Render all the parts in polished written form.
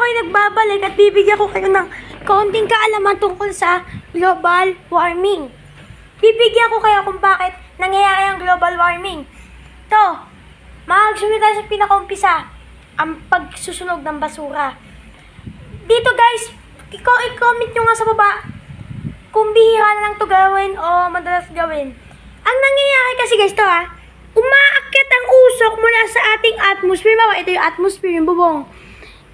ay nagbabalik at bibigyan ko kayo ng kaunting kaalaman tungkol sa global warming. Bibigyan ko kayo kung bakit nangyayari ang global warming. To, magsimula tayo sa pinakaumpisa, ang pagsusunog ng basura. Dito guys, i-comment nyo nga sa baba kung bihira na lang to gawin o madalas gawin. Ang nangyayari kasi guys to umaakyat ang usok mula sa ating atmosphere. Ito yung atmosphere, yung bubong.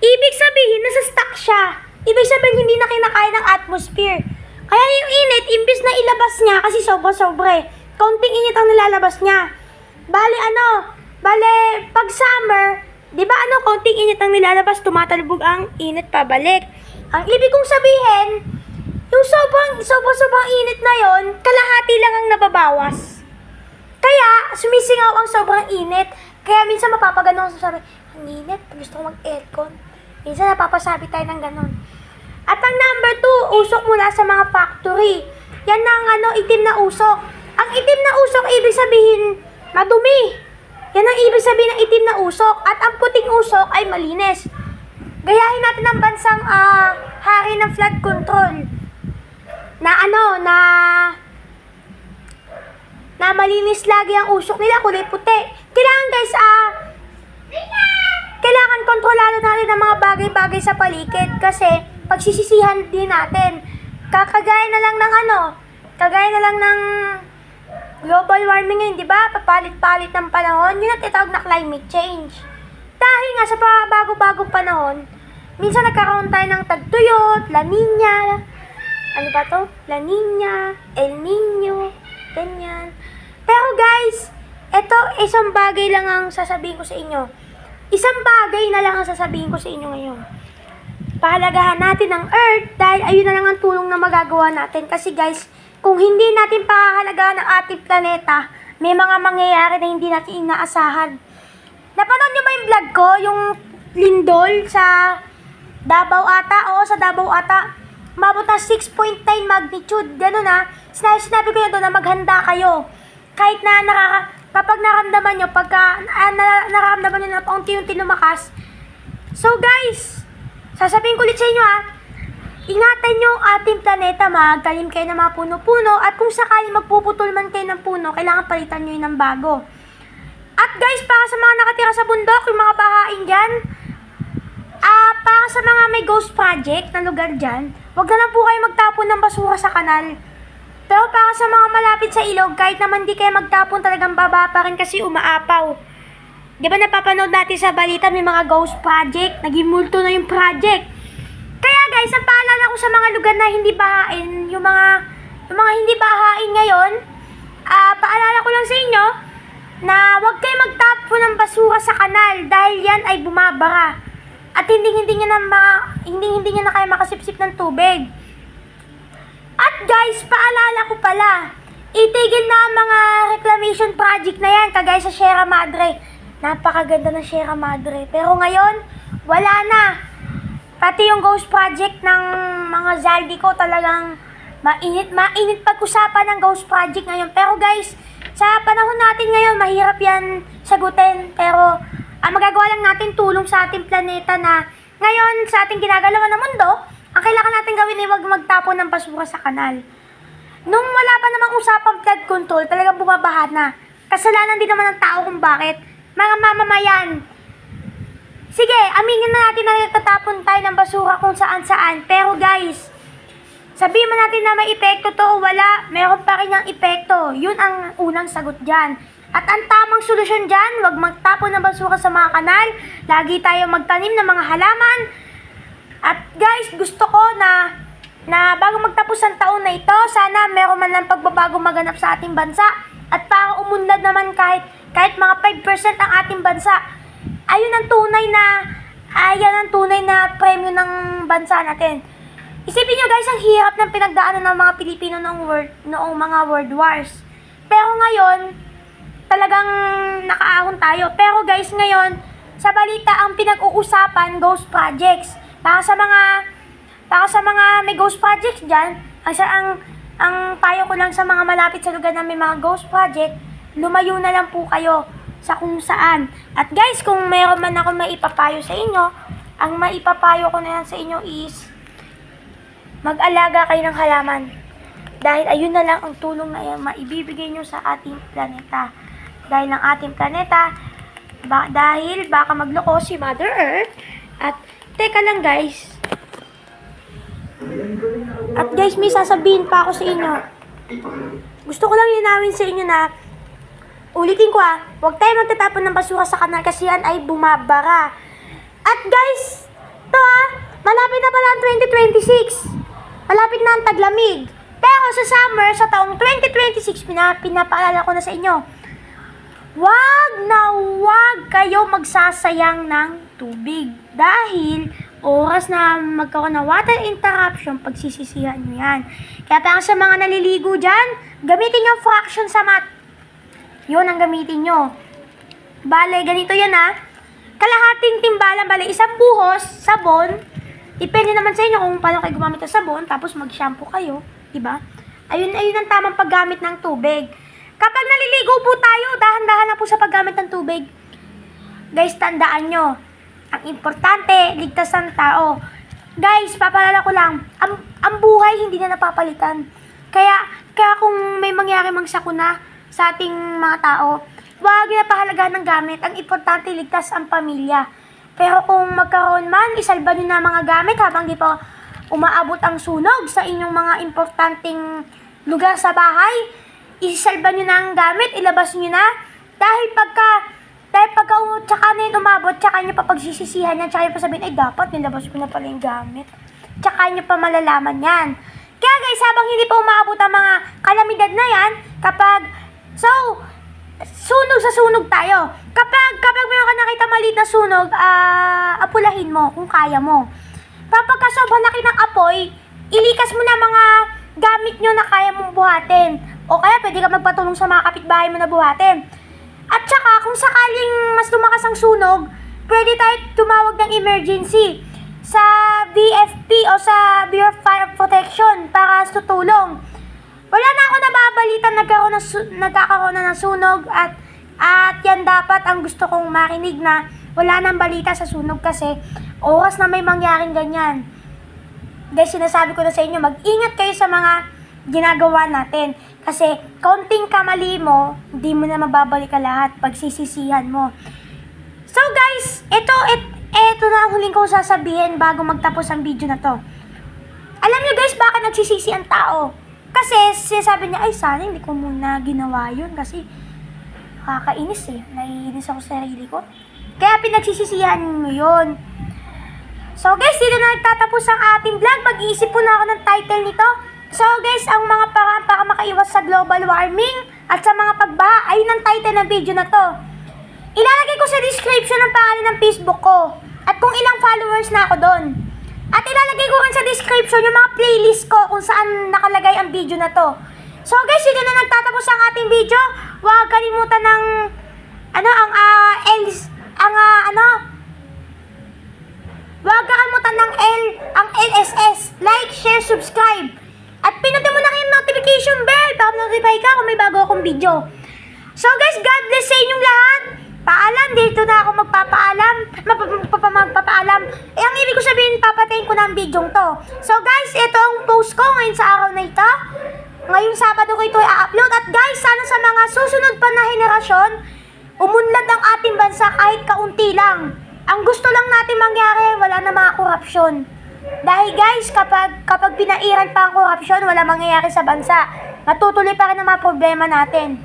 Ibig sabihin, nasa stuck siya. Ibig sabihin, hindi na kinakaya ng atmosphere. Kaya yung init, imbis na ilabas niya, kasi sobra-sobre, kaunting init ang nilalabas niya. Bale, pag summer, di ba kaunting init ang nilalabas, tumatalbog ang init pabalik. Ang ibig kong sabihin, yung sobrang init na yon, kalahati lang ang nababawas. Kaya, sumisingaw ang sobrang init. Kaya minsan mapapaganon sa sabi, ang init, gusto ko mag-aircon. Minsan napapasabi tayo ng ganon. At ang number 2, usok mula sa mga factory. Yan ang itim na usok. Ang itim na usok, ibig sabihin, madumi. Yan ang ibig sabihin ng itim na usok. At ang puting usok ay malinis. Gayahin natin ang bansang hari ng flood control. Na malinis lagi ang usok nila, kulay puti. Kailangan guys, kailangan kontrolado natin ang mga bagay-bagay sa paligid kasi pagsisisihan din natin. Kagaya na lang ng global warming ngayon, di ba? Papalit-palit ng panahon, yun ang tinatawag na climate change. Dahil nga sa bago-bagong panahon, minsan nagkakaroon tayo ng tagtuyot, La Nina, La Nina, El Nino, ganyan. Pero guys, ito isang bagay lang ang sasabihin ko sa inyo. Isang bagay na lang ang sasabihin ko sa inyo ngayon. Pahalagahan natin ang Earth dahil ayun na lang ang tulong na magagawa natin. Kasi guys, kung hindi natin pahalagahan ang ating planeta, may mga mangyayari na hindi natin inaasahan. Napanood nyo ba yung vlog ko? Yung lindol sa Davao ata? Oo, sa Davao ata. Umabot ng 6.9 magnitude. Ganun Sinabi ko na doon na maghanda kayo. Kahit na kapag nararamdaman nyo, nararamdaman nyo na paunti-unti lumakas. So guys, sasabihin ko ulit sa inyo ingatan nyo ang ating planeta, magtanim kayo ng mga puno-puno, at kung sakali magpuputol man kayo ng puno, kailangan palitan nyo yun ng bago. At guys, para sa mga nakatira sa bundok, yung mga bahain dyan, para sa mga may ghost project na lugar dyan, huwag na lang po kayo magtapon ng basura sa kanal. Pero para sa mga malapit sa ilog, kahit naman di kayo magtapon, talagang baba pa rin kasi umaapaw. Di ba napapanood natin sa balita, may mga ghost project, naging multo na yung project. Kaya guys, ang paalala ko sa mga lugar na hindi bahain, yung mga hindi bahain ngayon, paalala ko lang sa inyo, na huwag kayo magtapon ng basura sa kanal dahil yan ay bumabara. At hindi nyo na kayo makasipsip ng tubig. At guys, paalala ko pala, itigil na ang mga reclamation project na yan, kagaya sa Sierra Madre. Napakaganda ng Sierra Madre. Pero ngayon, wala na. Pati yung ghost project ng mga Zaldico, talagang mainit pag-usapan ng ghost project ngayon. Pero guys, sa panahon natin ngayon, mahirap yan sagutin. Pero ang magagawa lang natin, tulong sa ating planeta na ngayon sa ating ginagalawan ng mundo, ang kailangan natin gawin ay huwag magtapon ng basura sa kanal. Nung wala pa namang usapang flood control, talagang bumabaha na. Kasalanan din naman ng tao kung bakit. Mga mamamayan. Sige, aminin na natin na nagtatapon tayo ng basura kung saan-saan. Pero guys, sabihin mo natin na may epekto to o wala, meron pa rin yung epekto. Yun ang unang sagot dyan. At ang tamang solusyon dyan, huwag magtapon ng basura sa mga kanal. Lagi tayo magtanim ng mga halaman. At guys, gusto ko na bago magtapos ang taon na ito, sana meron man lang pagbabago maganap sa ating bansa. At para umunlad naman kahit mga 5% ang ating bansa. Ayan ang tunay na premyo ng bansa natin. Isipin nyo guys, ang hirap ng pinagdaanan ng mga Pilipino noong mga world wars. Pero ngayon, talagang nakaahon tayo. Pero guys, ngayon, sa balita ang pinag-uusapan, ghost projects. Para sa mga may ghost projects dyan, ang payo ko lang sa mga malapit sa lugar na may mga ghost project, lumayo na lang po kayo sa kung saan. At guys, kung meron man ako maipapayo sa inyo, ang maipapayo ko na yan sa inyo is, mag-alaga kayo ng halaman. Dahil ayun na lang ang tulong na yan maibibigay nyo sa ating planeta. Dahil ng ating planeta, dahil baka magloko si Mother Earth. At, teka lang guys. At guys, may sasabihin pa ako sa inyo. Gusto ko lang linawin sa inyo na, ulitin ko huwag tayo magtatapon ng basura sa kanal kasi yan ay bumabara. At guys, to malapit na pala ang 2026. Malapit na ang taglamig. Pero sa summer, sa taong 2026, pinapaalala ko na sa inyo, wag kayo magsasayang ng tubig. Dahil, oras na magkaroon ng water interruption, pagsisisihan nyo yan. Kaya parang sa mga naliligo dyan, gamitin yung fraction sa mat. Yun ang gamitin nyo. Bale, ganito yun kalahating timbalan, bale, isang buhos, sabon. Depende naman sa inyo kung paano kayo gumamit ng sabon, tapos mag-shampoo kayo. Diba? Ayun ang tamang paggamit ng tubig. Kapag naliligo po tayo, dahan-dahan na po sa paggamit ng tubig. Guys, tandaan nyo, ang importante, ligtas ang tao. Guys, papalala ko lang, ang buhay hindi na napapalitan. Kaya kung may mangyari mang sakuna sa ating mga tao, huwag na pahalagahan ng gamit. Ang importante, ligtas ang pamilya. Pero kung magkaroon man, isalba nyo na mga gamit habang di pa umaabot ang sunog sa inyong mga importanteng lugar sa bahay, isalba nyo na ang gamit, ilabas nyo na. Dahil pagka tsaka na yun umabot, tsaka nyo pa pagsisisihan yan, tsaka nyo pa sabihin, ay dapat nilabas ko na pala yung gamit. Tsaka nyo pa malalaman yan. Kaya guys, habang hindi pa umaabot ang mga kalamidad na yan, sunog sa sunog tayo. Kapag mayroon ka nakita maliit na sunog, apulahin mo kung kaya mo. Kapag sobrang laki ng apoy, ilikas mo na mga gamit nyo na kaya mong buhatin. O kaya pwede ka magpatulong sa mga kapitbahay mo na buhatin. At saka, kung sakaling mas lumakas ang sunog, pwede tayo tumawag ng emergency sa BFP o sa Bureau of Fire Protection para tutulong. Wala na ako nababalitan nagkakaroon na ng sunog at yan dapat ang gusto kong marinig na wala nang balita sa sunog kasi oras na may mangyaring ganyan. Guys, sinasabi ko na sa inyo, mag-ingat kayo sa mga ginagawa natin. Kasi kaunting kamali mo, hindi mo na mababalik lahat pagsisisihan mo. So guys, ito na ang huling kong sasabihin bago magtapos ang video na to. Alam nyo guys, bakit nagsisisi ang tao? Kasi sinasabi niya, ay sana hindi ko muna ginawa yun kasi nakakainis naiinis ako sa sarili ko. Kaya pinagsisisihan mo yun. So guys, dito na nagtatapos ang ating vlog. Mag-iisip po na ako ng title nito. So guys, ang mga paraan para makaiwas sa global warming at sa mga pagbaha, ayun ang title ng video na to. Ilalagay ko sa description ang pangalan ng Facebook ko at kung ilang followers na ako doon. At ilalagay ko rin sa description yung mga playlist ko kung saan nakalagay ang video na to. So guys, dito na nagtatapos ang ating video. Huwag kalimutan ng huwag kalimutan ng ang LSS. Like, share, subscribe. At pinutin mo na yung notification bell para notify ka kung may bago akong video. So guys, God bless sa inyong lahat. Paalam, dito na ako magpapaalam. Ang ibig ko sabihin, papatayin ko na ang video to. So guys, ito ang post ko ngayon sa araw na ito. Ngayong Sabado ko ito i-upload. At guys, sana sa mga susunod pa na henerasyon, umunlad ang ating bansa kahit kaunti lang. Ang gusto lang natin mangyari, wala na mga korupsyon. Dahil guys, kapag pinairan pa ang korupsyon, wala mangyayari sa bansa. Matutuloy pa rin ang mga problema natin.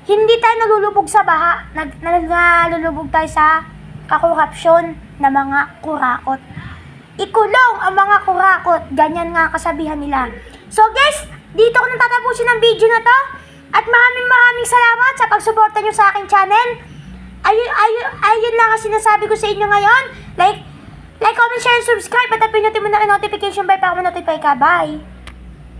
Hindi tayo nalulubog sa baha, nalulubog tayo sa kakorupsyon na mga kurakot. Ikulong ang mga kurakot, ganyan nga kasabihan nila. So guys, dito ko nang tatapusin ang video na to. At maraming salamat sa pagsuporta nyo sa aking channel. Ayun lang ang sinasabi ko sa inyo ngayon. Like, comment, share, subscribe at pinutin mo na ang notification bell para ma-notify ka. Bye!